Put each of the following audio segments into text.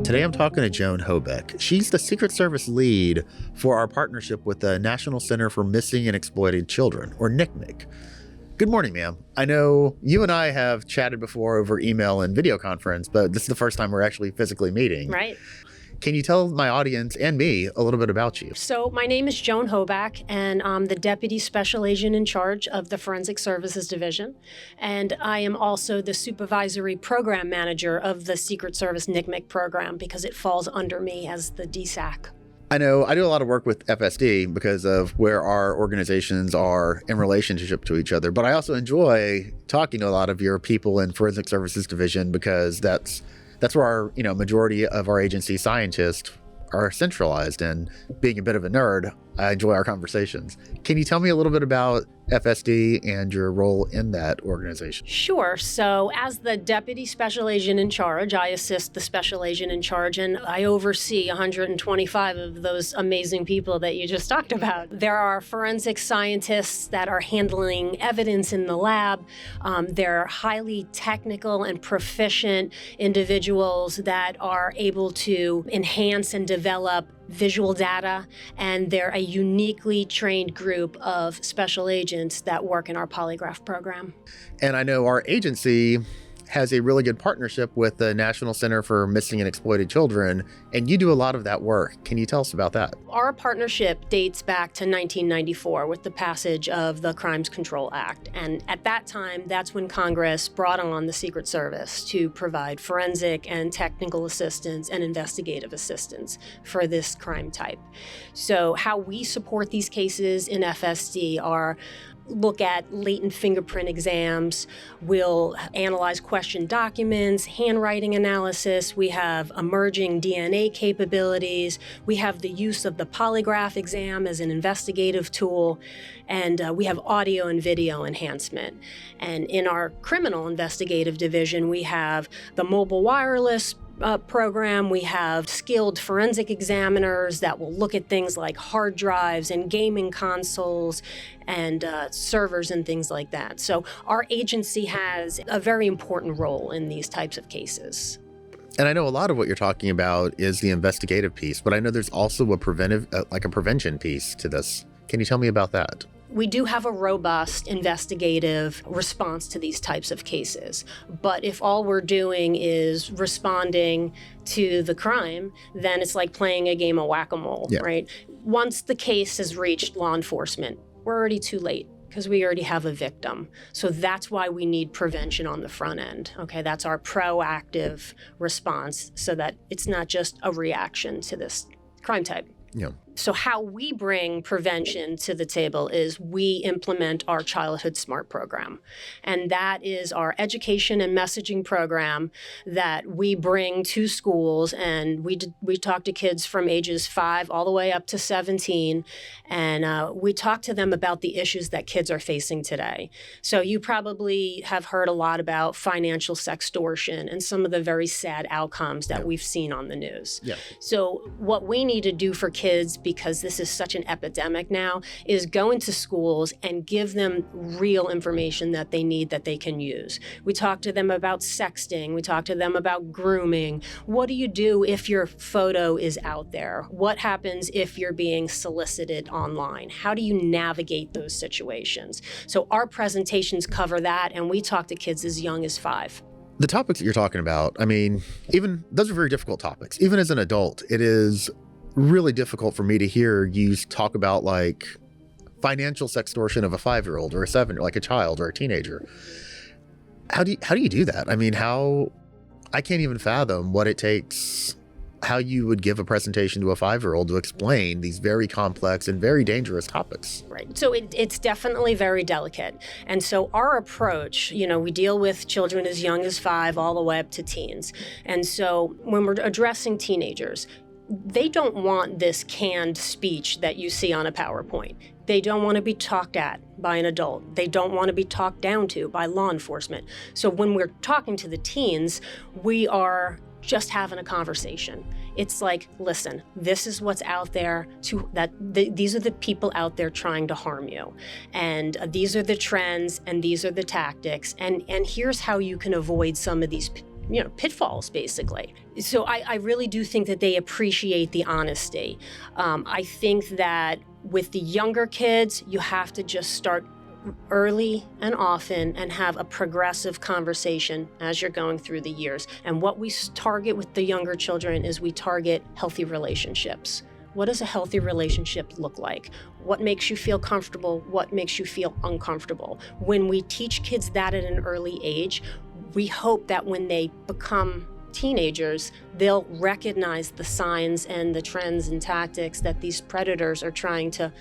Today I'm talking to Joan Hoback. She's the Secret Service lead for our partnership with the National Center for Missing and Exploited Children, or NCMEC. Good morning, ma'am. I know you and I have chatted before over email and video conference, but this is the first time we're actually physically meeting. Right. Can you tell my audience and me a little bit about you? So my name is Joan Hoback, and I'm the Deputy Special Agent in charge of the Forensic Services Division. And I am also the Supervisory Program Manager of the Secret Service NCMEC program because it falls under me as the DSAIC. I know I do a lot of work with FSD because of where our organizations are in relationship to each other, but I also enjoy talking to a lot of your people in Forensic Services Division because that's where our, majority of our agency scientists are centralized. And being a bit of a nerd, I enjoy our conversations. Can you tell me a little bit about FSD and your role in that organization? Sure. So as the Deputy Special Agent in charge, I assist the Special Agent in charge, and I oversee 125 of those amazing people that you just talked about. There are forensic scientists that are handling evidence in the lab. They're highly technical and proficient individuals that are able to enhance and develop visual data, and they're a uniquely trained group of special agents that work in our polygraph program. And I know our agency has a really good partnership with the National Center for Missing and Exploited Children, and you do a lot of that work. Can you tell us about that? Our partnership dates back to 1994 with the passage of the Crimes Control Act. And at that time, that's when Congress brought on the Secret Service to provide forensic and technical assistance and investigative assistance for this crime type. So how we support these cases in FSD are look at latent fingerprint exams, we'll analyze question documents, handwriting analysis, we have emerging DNA capabilities, we have the use of the polygraph exam as an investigative tool, and we have audio and video enhancement. And in our criminal investigative division, we have the mobile wireless program. We have skilled forensic examiners that will look at things like hard drives and gaming consoles and servers and things like that. So our agency has a very important role in these types of cases. And I know a lot of what you're talking about is the investigative piece, but I know there's also a prevention piece to this. Can you tell me about that? We do have a robust investigative response to these types of cases. But if all we're doing is responding to the crime, then it's like playing a game of whack-a-mole, right? Once the case has reached law enforcement, we're already too late because we already have a victim. So that's why we need prevention on the front end, okay? That's our proactive response so that it's not just a reaction to this crime type. Yeah. So how we bring prevention to the table is we implement our Childhood SMART program. And that is our education and messaging program that we bring to schools. And we talk to kids from ages 5 all the way up to 17. And we talk to them about the issues that kids are facing today. So you probably have heard a lot about financial sextortion and some of the very sad outcomes that we've seen on the news. Yeah. So what we need to do for kids, because this is such an epidemic now, is go into schools and give them real information that they need that they can use. We talk to them about sexting. We talk to them about grooming. What do you do if your photo is out there? What happens if you're being solicited online? How do you navigate those situations? So our presentations cover that, and we talk to kids as young as 5. The topics that you're talking about, even those are very difficult topics. Even as an adult, it is really difficult for me to hear you talk about like financial sextortion of a 5-year-old or a 7, like a child or a teenager. How do you do that? I can't even fathom what it takes, how you would give a presentation to a 5-year-old to explain these very complex and very dangerous topics. Right. So it's definitely very delicate. And so our approach, we deal with children as young as 5 all the way up to teens. And so when we're addressing teenagers, they don't want this canned speech that you see on a PowerPoint. They don't want to be talked at by an adult. They don't want to be talked down to by law enforcement. So when we're talking to the teens, we are just having a conversation. It's like, listen, this is what's out there. These are the people out there trying to harm you. And these are the trends, and these are the tactics. And here's how you can avoid some of these pitfalls, basically. So I really do think that they appreciate the honesty. I think that with the younger kids, you have to just start early and often and have a progressive conversation as you're going through the years. And what we target with the younger children is we target healthy relationships. What does a healthy relationship look like? What makes you feel comfortable? What makes you feel uncomfortable? When we teach kids that at an early age, we hope that when they become teenagers, they'll recognize the signs and the trends and tactics that these predators are trying to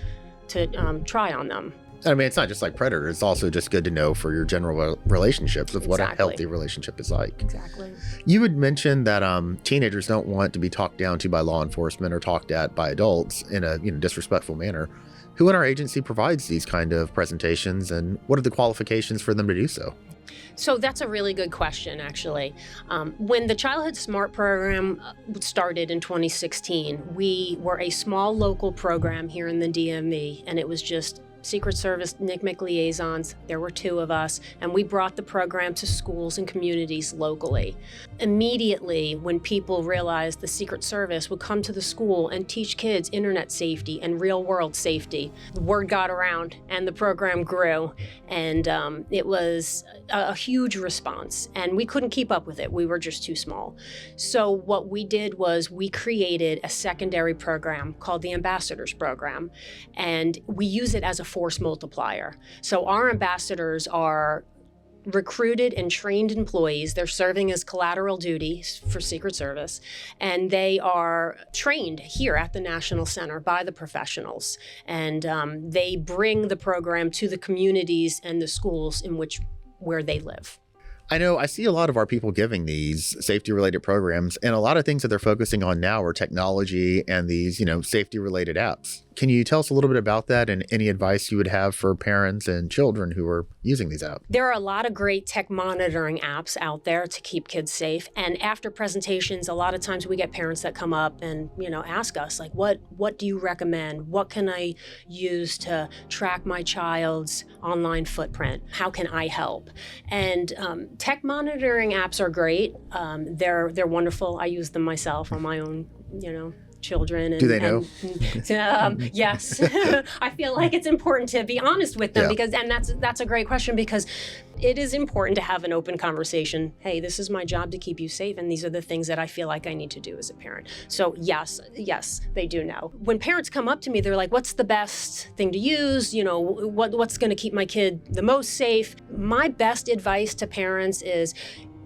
try on them. I mean, it's not just like predator. It's also just good to know for your general relationships of what a Exactly. healthy relationship is like. Exactly. You had mentioned that teenagers don't want to be talked down to by law enforcement or talked at by adults in a disrespectful manner. Who in our agency provides these kind of presentations, and what are the qualifications for them to do so? So that's a really good question, actually. When the Childhood SMART program started in 2016, we were a small local program here in the DMV, and it was just Secret Service NCMEC liaisons. There were 2 of us, and we brought the program to schools and communities locally. Immediately, when people realized the Secret Service would come to the school and teach kids internet safety and real-world safety, the word got around and the program grew, and it was a huge response, and we couldn't keep up with it. We were just too small. So what we did was we created a secondary program called the Ambassadors Program, and we use it as a force multiplier. So our ambassadors are recruited and trained employees. They're serving as collateral duty for Secret Service, and they are trained here at the National Center by the professionals. And they bring the program to the communities and the schools where they live. I know I see a lot of our people giving these safety-related programs, and a lot of things that they're focusing on now are technology and these, safety-related apps. Can you tell us a little bit about that and any advice you would have for parents and children who are using these apps? There are a lot of great tech monitoring apps out there to keep kids safe. And after presentations, a lot of times we get parents that come up and, ask us, like, what do you recommend? What can I use to track my child's online footprint? How can I help? And tech monitoring apps are great. They're wonderful. I use them myself on my own, children. And, do they know? Yes. I feel like it's important to be honest with them because that's a great question, because it is important to have an open conversation. Hey, this is my job to keep you safe, and these are the things that I feel like I need to do as a parent. So yes, they do know. When parents come up to me, they're like, what's the best thing to use? What's going to keep my kid the most safe? My best advice to parents is,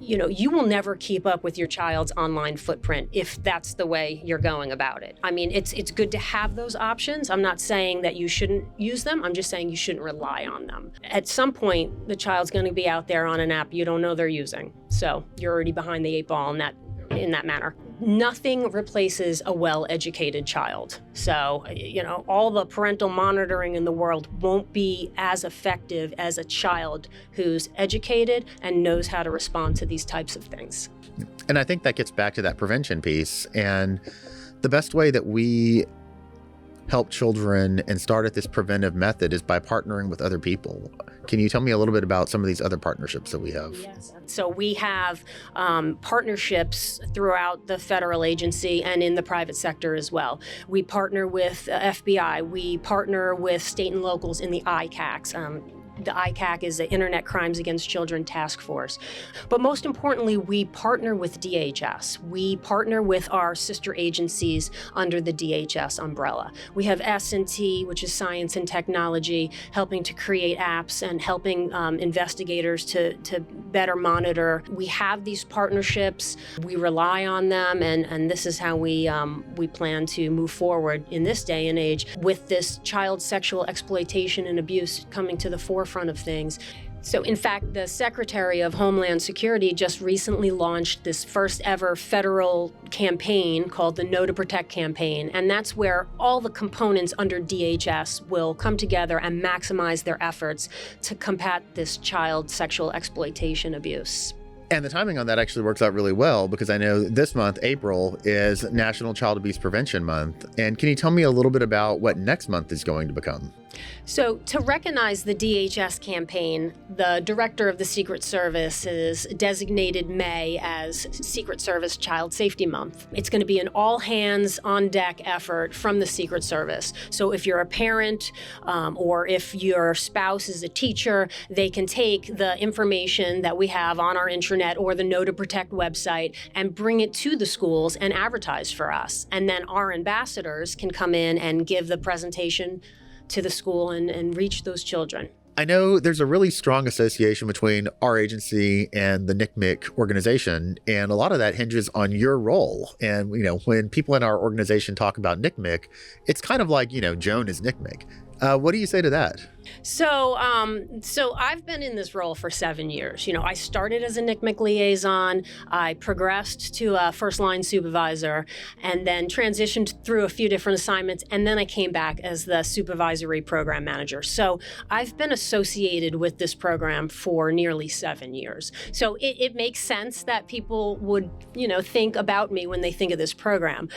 you will never keep up with your child's online footprint if that's the way you're going about it. I mean, it's good to have those options. I'm not saying that you shouldn't use them. I'm just saying you shouldn't rely on them. At some point, the child's going to be out there on an app you don't know they're using. So you're already behind the 8 ball in that manner. Nothing replaces a well-educated child. So, all the parental monitoring in the world won't be as effective as a child who's educated and knows how to respond to these types of things. And I think that gets back to that prevention piece. And the best way that we help children and start at this preventive method is by partnering with other people. Can you tell me a little bit about some of these other partnerships that we have? Yes. So we have partnerships throughout the federal agency and in the private sector as well. We partner with FBI. We partner with state and locals in the ICACs. The ICAC is the Internet Crimes Against Children Task Force. But most importantly, we partner with DHS. We partner with our sister agencies under the DHS umbrella. We have S&T, which is Science and Technology, helping to create apps and helping investigators to better monitor. We have these partnerships. We rely on them, and this is how we plan to move forward in this day and age with this child sexual exploitation and abuse coming to the forefront of things. So in fact, the Secretary of Homeland Security just recently launched this first ever federal campaign called the Know to Protect campaign. And that's where all the components under DHS will come together and maximize their efforts to combat this child sexual exploitation abuse. And the timing on that actually works out really well because I know this month, April, is National Child Abuse Prevention Month. And can you tell me a little bit about what next month is going to become? So to recognize the DHS campaign, the director of the Secret Service has designated May as Secret Service Child Safety Month. It's going to be an all-hands-on-deck effort from the Secret Service. So if you're a parent or if your spouse is a teacher, they can take the information that we have on our intranet or the Know to Protect website and bring it to the schools and advertise for us. And then our ambassadors can come in and give the presentation to the school and reach those children. I know there's a really strong association between our agency and the NCMEC organization, and a lot of that hinges on your role. And, when people in our organization talk about NCMEC, it's kind of like, Joan is NCMEC. What do you say to that? So I've been in this role for 7 years. I started as a NCMEC liaison. I progressed to a first line supervisor and then transitioned through a few different assignments. And then I came back as the supervisory program manager. So I've been associated with this program for nearly 7 years. So it makes sense that people would, think about me when they think of this program.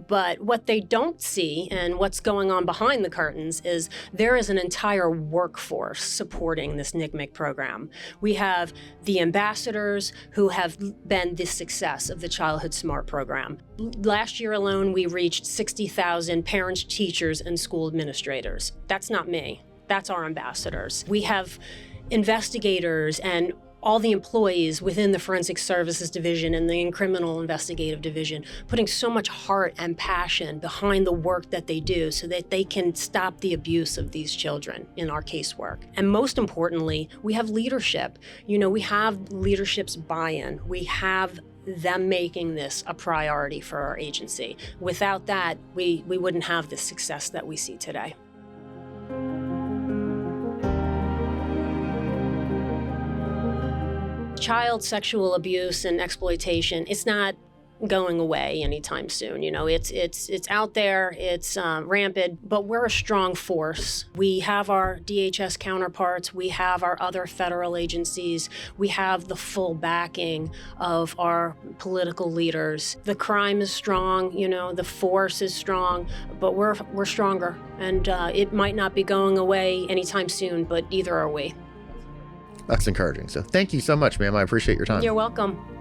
But what they don't see and what's going on behind the curtains is there is an entire workforce supporting this NCMEC program. We have the ambassadors who have been the success of the Childhood Smart program. Last year alone, we reached 60,000 parents, teachers, and school administrators. That's not me. That's our ambassadors. We have investigators and all the employees within the Forensic Services Division and the Criminal Investigative Division putting so much heart and passion behind the work that they do so that they can stop the abuse of these children in our casework. And most importantly, we have leadership. We have leadership's buy-in. We have them making this a priority for our agency. Without that, we wouldn't have the success that we see today. Child sexual abuse and exploitation, it's not going away anytime soon. It's out there, it's rampant, but we're a strong force. We have our DHS counterparts, we have our other federal agencies, we have the full backing of our political leaders. The crime is strong, the force is strong, but we're stronger, and it might not be going away anytime soon, but either are we. That's encouraging. So thank you so much, ma'am. I appreciate your time. You're welcome.